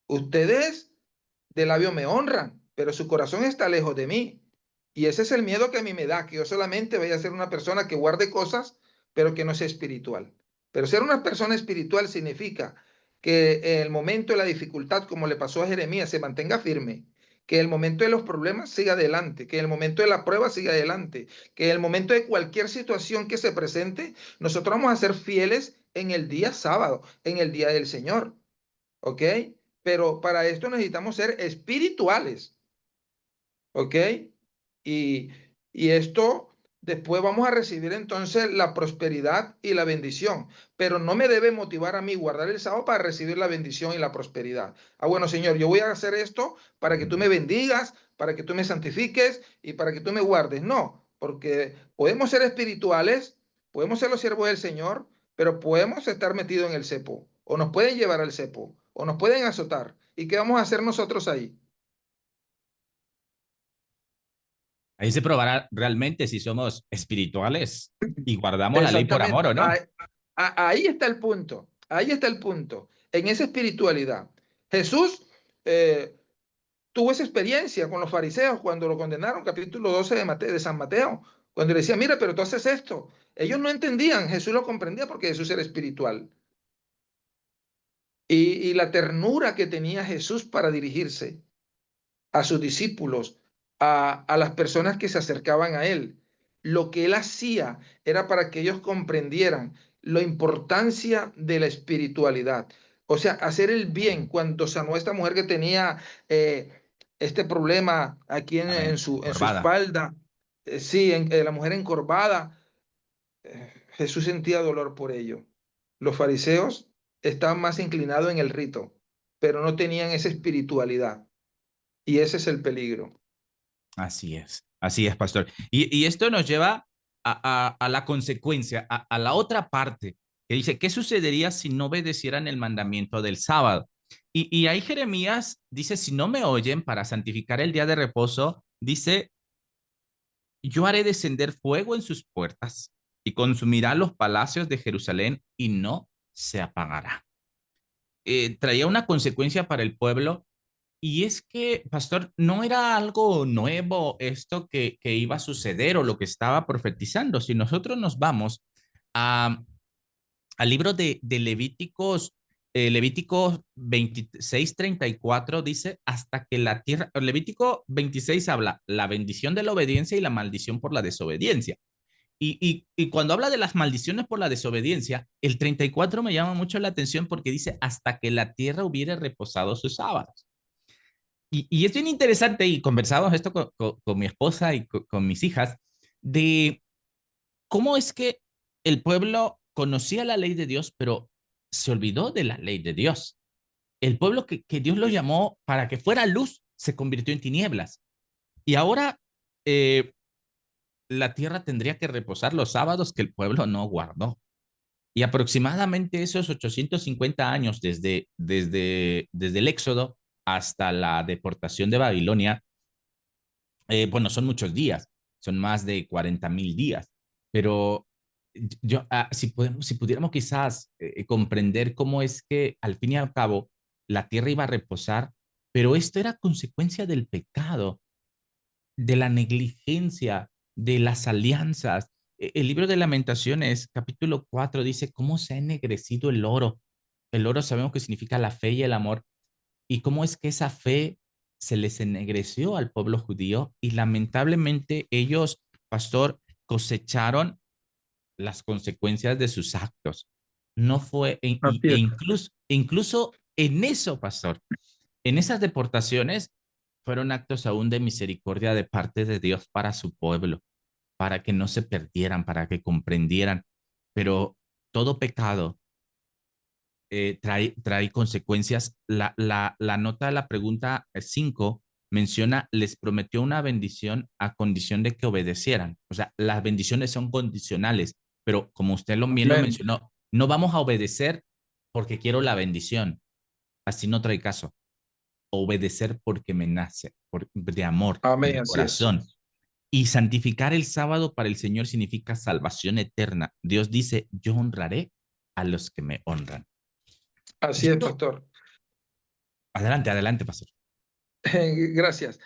ustedes de labio me honran, pero su corazón está lejos de mí. Y ese es el miedo que a mí me da, que yo solamente vaya a ser una persona que guarde cosas, pero que no sea espiritual. Pero ser una persona espiritual significa que en el momento de la dificultad, como le pasó a Jeremías, se mantenga firme, que en el momento de los problemas siga adelante, que en el momento de la prueba siga adelante, que en el momento de cualquier situación que se presente, nosotros vamos a ser fieles en el día sábado, en el día del Señor. ¿Ok? Pero para esto necesitamos ser espirituales. ¿Ok? Y, y esto después vamos a recibir entonces la prosperidad y la bendición. Pero no me debe motivar a mí guardar el sábado para recibir la bendición y la prosperidad. Ah, bueno, Señor, yo voy a hacer esto para que tú me bendigas, para que tú me santifiques y para que tú me guardes. No, porque podemos ser espirituales, podemos ser los siervos del Señor, pero podemos estar metidos en el cepo. O nos pueden llevar al cepo, o nos pueden azotar. ¿Y qué vamos a hacer nosotros ahí? Ahí se probará realmente si somos espirituales y guardamos la ley por amor Exactamente. o no. Ahí está el punto. Ahí está el punto. En esa espiritualidad. Jesús eh, tuvo esa experiencia con los fariseos cuando lo condenaron, capítulo 12 de San Mateo, cuando le decía, mira, pero tú haces esto. Ellos no entendían, Jesús lo comprendía porque Jesús era espiritual. Y la ternura que tenía Jesús para dirigirse a sus discípulos, a las personas que se acercaban a él. Lo que él hacía era para que ellos comprendieran la importancia de la espiritualidad. O sea, hacer el bien Amén. cuando sanó a esta mujer que tenía este problema aquí Amén. en su Encorvada. espalda. Sí, la mujer encorvada. Jesús sentía dolor por ello. Los fariseos estaban más inclinados en el rito, pero no tenían esa espiritualidad. Y ese es el peligro. Así es, pastor. Y esto nos lleva a la consecuencia, a la otra parte, que dice, ¿qué sucedería si no obedecieran el mandamiento del sábado? Y ahí Jeremías dice, si no me oyen para santificar el día de reposo, dice, yo haré descender fuego en sus puertas y consumirá los palacios de Jerusalén y no se apagará. Traía una consecuencia para el pueblo. Y es que, pastor, no era algo nuevo esto que iba a suceder o lo que estaba profetizando. Si nosotros nos vamos a, al libro de Levíticos, Levítico 26:34 dice, hasta que la tierra, Levítico 26 habla la bendición de la obediencia y la maldición por la desobediencia. Y cuando habla de las maldiciones por la desobediencia, el 34 me llama mucho la atención porque dice, hasta que la tierra hubiere reposado sus sábados. Y es bien interesante, y conversamos esto con mi esposa y con mis hijas, de cómo es que el pueblo conocía la ley de Dios, pero se olvidó de la ley de Dios. El pueblo que Dios lo llamó para que fuera luz se convirtió en tinieblas. Y ahora eh, la tierra tendría que reposar los sábados que el pueblo no guardó. Y aproximadamente esos 850 años desde el Éxodo hasta la deportación de Babilonia, bueno, son muchos días, son más de 40.000 días, pero si pudiéramos quizás comprender cómo es que al fin y al cabo la tierra iba a reposar, pero esto era consecuencia del pecado, de la negligencia, de las alianzas. El libro de Lamentaciones, capítulo 4, dice cómo se ha ennegrecido el oro. El oro sabemos que significa la fe y el amor, y cómo es que esa fe se les ennegreció al pueblo judío y lamentablemente ellos, pastor, cosecharon las consecuencias de sus actos. No fue, Así es. incluso en eso, pastor, en esas deportaciones fueron actos aún de misericordia de parte de Dios para su pueblo, para que no se perdieran, para que comprendieran. Pero todo pecado trae consecuencias. La nota de la pregunta 5 menciona, les prometió una bendición a condición de que obedecieran. O sea, las bendiciones son condicionales, pero como usted bien lo Amén. mencionó, no vamos a obedecer porque quiero la bendición. Así no trae caso. Obedecer porque me nace, de amor, Amén, de así es. corazón. Y santificar el sábado para el Señor significa salvación eterna. Dios dice, yo honraré a los que me honran. Así Yo es, no, pastor. adelante, adelante, pastor. Gracias.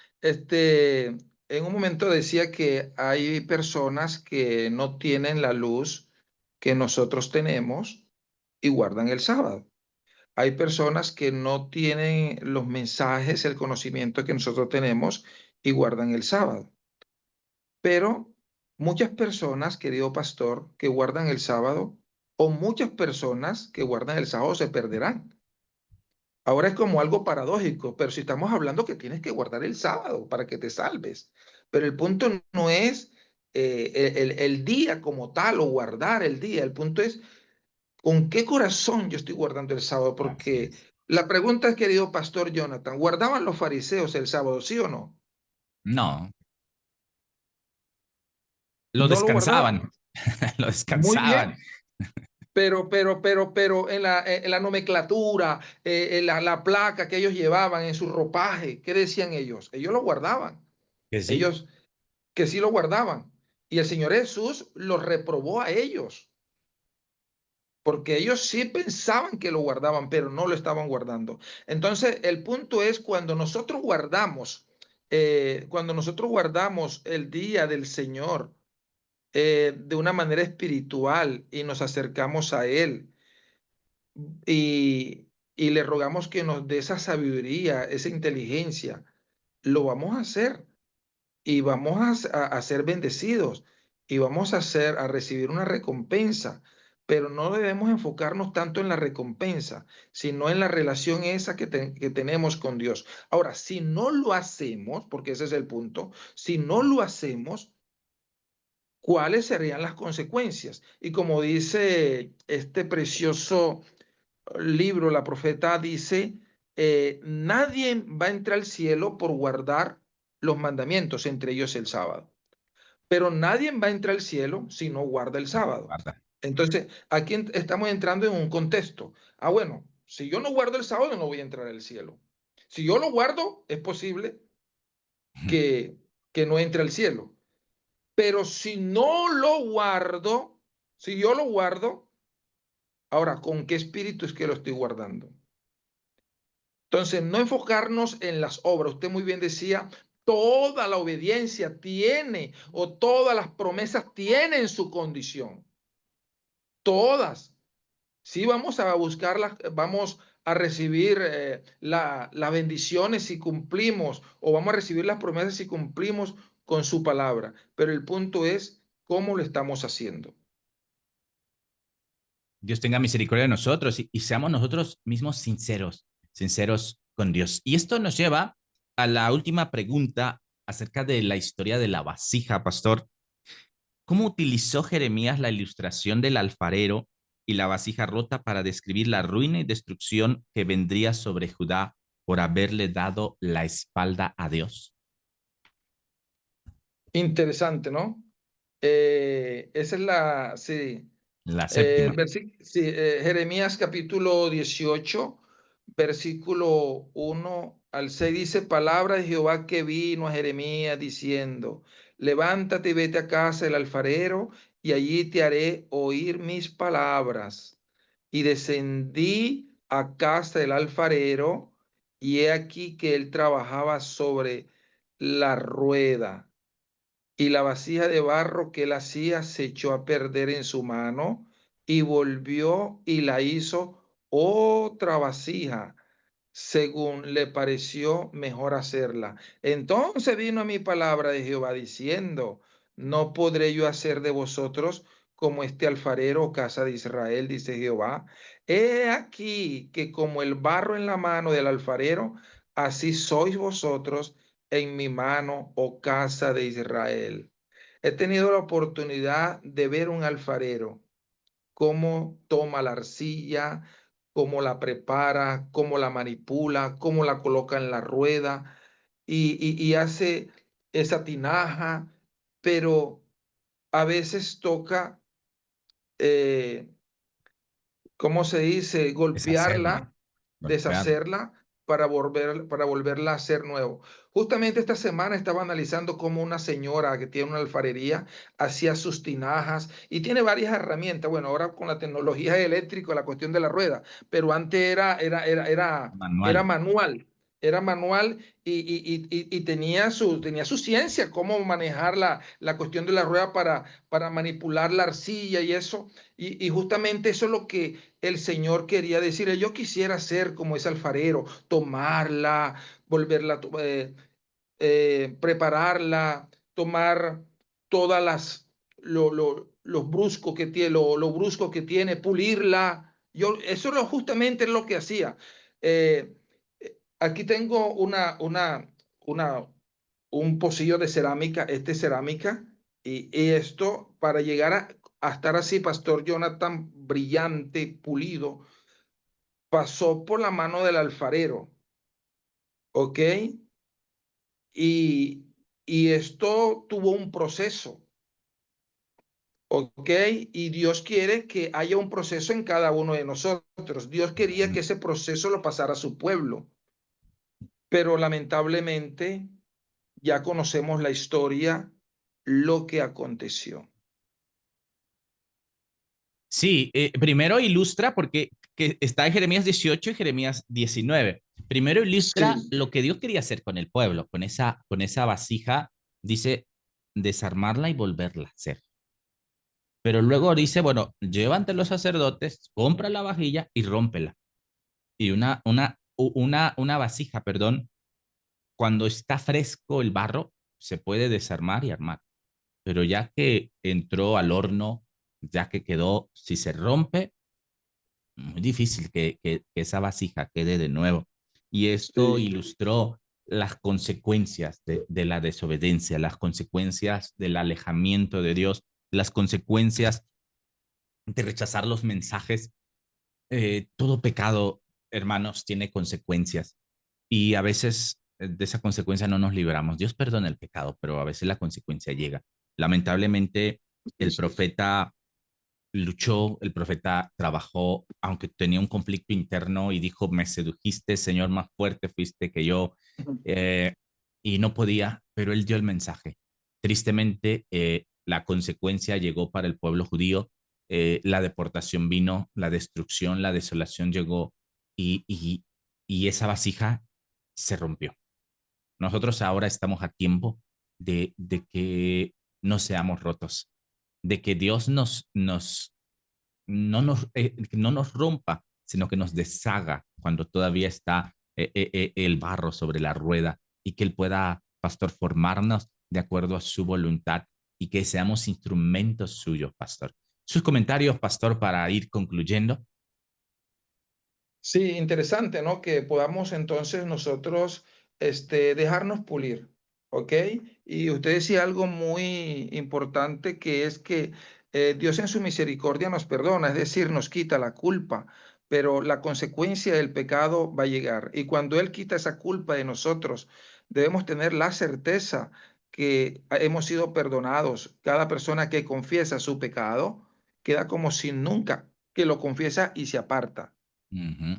En un momento decía que hay personas que no tienen la luz que nosotros tenemos y guardan el sábado. Hay personas que no tienen los mensajes, el conocimiento que nosotros tenemos y guardan el sábado. Pero muchas personas, querido pastor, que guardan el sábado, o muchas personas que guardan el sábado se perderán. Ahora es como algo paradójico, pero si estamos hablando que tienes que guardar el sábado para que te salves. Pero el punto no es el día como tal o guardar el día. El punto es con qué corazón yo estoy guardando el sábado. Así Porque es. la pregunta es, querido pastor Jonathan, ¿guardaban los fariseos el sábado, sí o no? No, lo No lo descansaban, guardaban. lo Muy descansaban. bien. Pero en la nomenclatura, en la placa que ellos llevaban en su ropaje, ¿qué decían ellos? Ellos lo guardaban. Que sí, Ellos que sí lo guardaban. Y el Señor Jesús los reprobó a ellos, porque ellos sí pensaban que lo guardaban, pero no lo estaban guardando. Entonces, el punto es cuando nosotros guardamos el día del Señor de una manera espiritual y nos acercamos a Él y, y le rogamos que nos dé esa sabiduría, esa inteligencia, lo vamos a hacer y vamos a ser bendecidos y vamos a recibir una recompensa. Pero no debemos enfocarnos tanto en la recompensa, sino en la relación esa que tenemos con Dios. Ahora, si no lo hacemos, porque ese es el punto, si no lo hacemos, ¿cuáles serían las consecuencias? Y como dice este precioso libro, la profeta dice, nadie va a entrar al cielo por guardar los mandamientos, entre ellos el sábado. Pero nadie va a entrar al cielo si no guarda el sábado. guarda. Entonces, aquí estamos entrando en un contexto. Ah, bueno, si yo no guardo el sábado, no voy a entrar al cielo. Si yo lo guardo, es posible que, que no entre al cielo. Pero si no lo guardo, si yo lo guardo, ahora, ¿con qué espíritu es que lo estoy guardando? Entonces, no enfocarnos en las obras. Usted muy bien decía, toda la obediencia tiene o todas las promesas tienen su condición. Todas. Sí, vamos a buscarlas, vamos a recibir las bendiciones si cumplimos, o vamos a recibir las promesas si cumplimos con su palabra. Pero el punto es cómo lo estamos haciendo. Dios tenga misericordia de nosotros y seamos nosotros mismos sinceros, sinceros con Dios. Y esto nos lleva a la última pregunta acerca de la historia de la vasija, pastor. ¿Cómo utilizó Jeremías la ilustración del alfarero y la vasija rota para describir la ruina y destrucción que vendría sobre Judá por haberle dado la espalda a Dios? Interesante, ¿no? Esa es la, sí, La séptima. sí, Jeremías capítulo 18, versículo 1 al 6 dice, palabra de Jehová que vino a Jeremías diciendo, levántate y vete a casa del alfarero y allí te haré oír mis palabras. Y descendí a casa del alfarero y he aquí que él trabajaba sobre la rueda y la vasija de barro que él hacía se echó a perder en su mano y volvió y la hizo otra vasija, según le pareció mejor hacerla. Entonces vino a mi palabra de Jehová diciendo, no podré yo hacer de vosotros como este alfarero, casa de Israel, dice Jehová. He aquí que como el barro en la mano del alfarero, así sois vosotros en mi mano, oh casa de Israel. He tenido la oportunidad de ver un alfarero, cómo toma la arcilla, cómo la prepara, cómo la manipula, cómo la coloca en la rueda y hace esa tinaja, pero a veces toca, eh, ¿cómo se dice? Deshacerla, Golpearla, golpearla. deshacerla para volverla a hacer nuevo. Justamente esta semana estaba analizando cómo una señora que tiene una alfarería hacía sus tinajas y tiene varias herramientas. Bueno, ahora con la tecnología eléctrica, la cuestión de la rueda, pero antes era Manual. manual. Era manual y tenía su ciencia, cómo manejar la cuestión de la rueda para manipular la arcilla y eso. Y justamente eso es lo que el Señor quería decirle. Yo quisiera ser como ese alfarero, tomarla, volverla, prepararla, tomar todas los bruscos que tiene, lo brusco que tiene, pulirla. Eso es justamente lo que hacía. Eh, Aquí tengo una, un pocillo de cerámica, este es cerámica, y esto para llegar a estar así, Pastor Jonathan, brillante, pulido, pasó por la mano del alfarero, ¿ok? Y, y esto tuvo un proceso, ¿ok? Y Dios quiere que haya un proceso en cada uno de nosotros. Dios quería que ese proceso lo pasara a su pueblo, pero lamentablemente ya conocemos la historia, lo que aconteció. Sí, primero ilustra porque está en Jeremías 18 y Jeremías 19. Primero ilustra Sí. lo que Dios quería hacer con el pueblo, con esa vasija, dice desarmarla y volverla a hacer. Pero luego dice, bueno, lleva ante los sacerdotes, compra la vajilla y rómpela. Y una vasija, perdón, cuando está fresco el barro, se puede desarmar y armar. Pero ya que entró al horno, ya que quedó, si se rompe, muy difícil que esa vasija quede de nuevo. Y esto Sí. ilustró las consecuencias de la desobediencia, las consecuencias del alejamiento de Dios, las consecuencias de rechazar los mensajes. Todo pecado, hermanos, tiene consecuencias y a veces de esa consecuencia no nos libramos. Dios perdona el pecado, pero a veces la consecuencia llega. Lamentablemente, el profeta luchó, el profeta trabajó, aunque tenía un conflicto interno y dijo, me sedujiste, Señor, más fuerte fuiste que yo, eh, y no podía, pero él dio el mensaje. Tristemente, la consecuencia llegó para el pueblo judío, la deportación vino, la destrucción, la desolación llegó y, y, y esa vasija se rompió. Nosotros ahora estamos a tiempo de que no seamos rotos, de que Dios nos no nos rompa, sino que nos deshaga cuando todavía está el barro sobre la rueda y que Él pueda, pastor, formarnos de acuerdo a su voluntad y que seamos instrumentos suyos, pastor. Sus comentarios, pastor, para ir concluyendo. Sí, interesante, ¿no? Que podamos entonces nosotros dejarnos pulir, ¿ok? Y usted decía algo muy importante que es que Dios en su misericordia nos perdona, es decir, nos quita la culpa, pero la consecuencia del pecado va a llegar. Y cuando Él quita esa culpa de nosotros, debemos tener la certeza que hemos sido perdonados. Cada persona que confiesa su pecado queda como si nunca, que lo confiesa y se aparta, Ujú.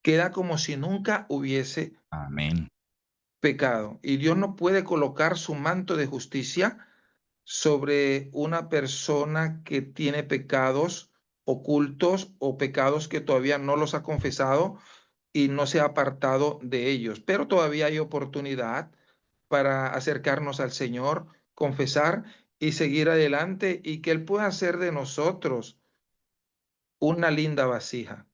queda como si nunca hubiese Amén. pecado. Y Dios no puede colocar su manto de justicia sobre una persona que tiene pecados ocultos o pecados que todavía no los ha confesado y no se ha apartado de ellos. Pero todavía hay oportunidad para acercarnos al Señor, confesar y seguir adelante y que Él pueda hacer de nosotros una linda vasija.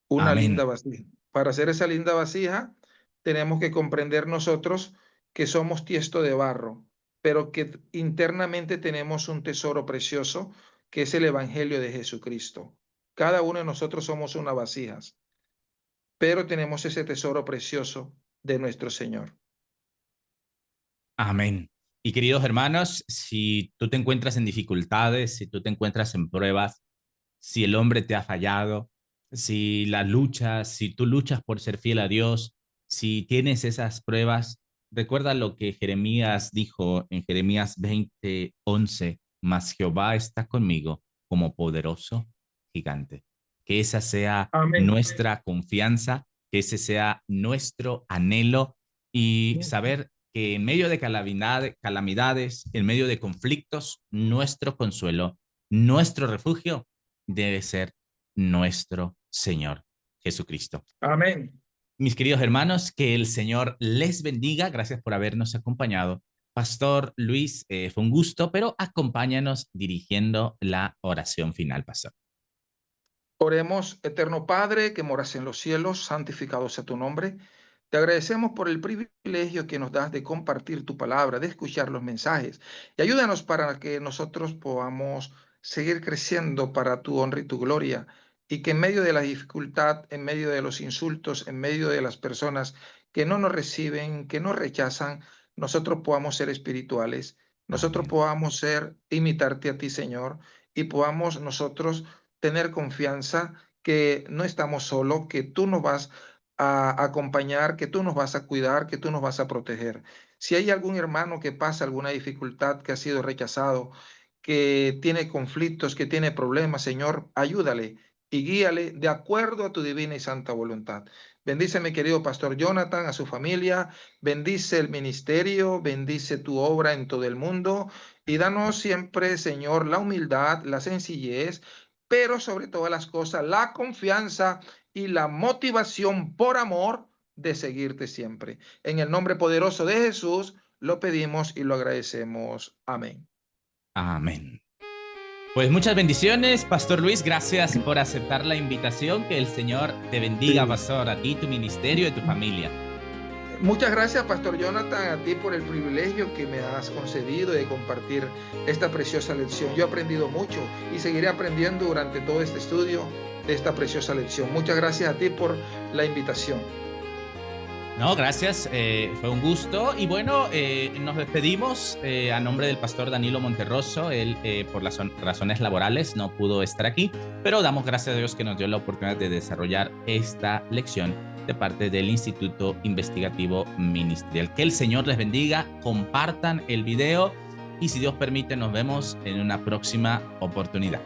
Una Amén. linda vasija. Para hacer esa linda vasija, tenemos que comprender nosotros que somos tiesto de barro, pero que internamente tenemos un tesoro precioso, que es el Evangelio de Jesucristo. Cada uno de nosotros somos una vasijas, pero tenemos ese tesoro precioso de nuestro Señor. Amén. Y queridos hermanos, si tú te encuentras en dificultades, si tú te encuentras en pruebas, si el hombre te ha fallado, si la luchas, si tú luchas por ser fiel a Dios, si tienes esas pruebas, recuerda lo que Jeremías dijo en Jeremías 20:11, mas Jehová está conmigo como poderoso gigante. Que esa sea Amén. nuestra confianza, que ese sea nuestro anhelo y saber que en medio de calamidades, en medio de conflictos, nuestro consuelo, nuestro refugio debe ser nuestro Señor Jesucristo. Amén. Mis queridos hermanos, que el Señor les bendiga. Gracias por habernos acompañado. Pastor Luis, fue un gusto, pero acompáñanos dirigiendo la oración final, Pastor. Oremos, eterno Padre, que moras en los cielos, santificado sea tu nombre. Te agradecemos por el privilegio que nos das de compartir tu palabra, de escuchar los mensajes. Y ayúdanos para que nosotros podamos seguir creciendo para tu honra y tu gloria. Y que en medio de la dificultad, en medio de los insultos, en medio de las personas que no nos reciben, que nos rechazan, nosotros podamos ser espirituales, nosotros Amén. podamos ser, imitarte a ti, Señor, y podamos nosotros tener confianza que no estamos solos, que tú nos vas a acompañar, que tú nos vas a cuidar, que tú nos vas a proteger. Si hay algún hermano que pasa alguna dificultad, que ha sido rechazado, que tiene conflictos, que tiene problemas, Señor, ayúdale y guíale de acuerdo a tu divina y santa voluntad. Bendice, mi querido pastor Jonathan, a su familia, bendice el ministerio, bendice tu obra en todo el mundo y danos siempre, Señor, la humildad, la sencillez, pero sobre todas las cosas, la confianza y la motivación por amor de seguirte siempre. En el nombre poderoso de Jesús lo pedimos y lo agradecemos. Amén. Amén. Pues muchas bendiciones, Pastor Luis. Gracias por aceptar la invitación. Que el Señor te bendiga, Sí. Pastor, a ti, tu ministerio y tu familia. Muchas gracias, Pastor Jonathan, a ti por el privilegio que me has concedido de compartir esta preciosa lección. Yo he aprendido mucho y seguiré aprendiendo durante todo este estudio de esta preciosa lección. Muchas gracias a ti por la invitación. No, gracias, fue un gusto. Y bueno, nos despedimos a nombre del pastor Danilo Monterroso. Él, por las razones laborales, no pudo estar aquí, pero damos gracias a Dios que nos dio la oportunidad de desarrollar esta lección de parte del Instituto Investigativo Ministerial. Que el Señor les bendiga, compartan el video y si Dios permite, nos vemos en una próxima oportunidad.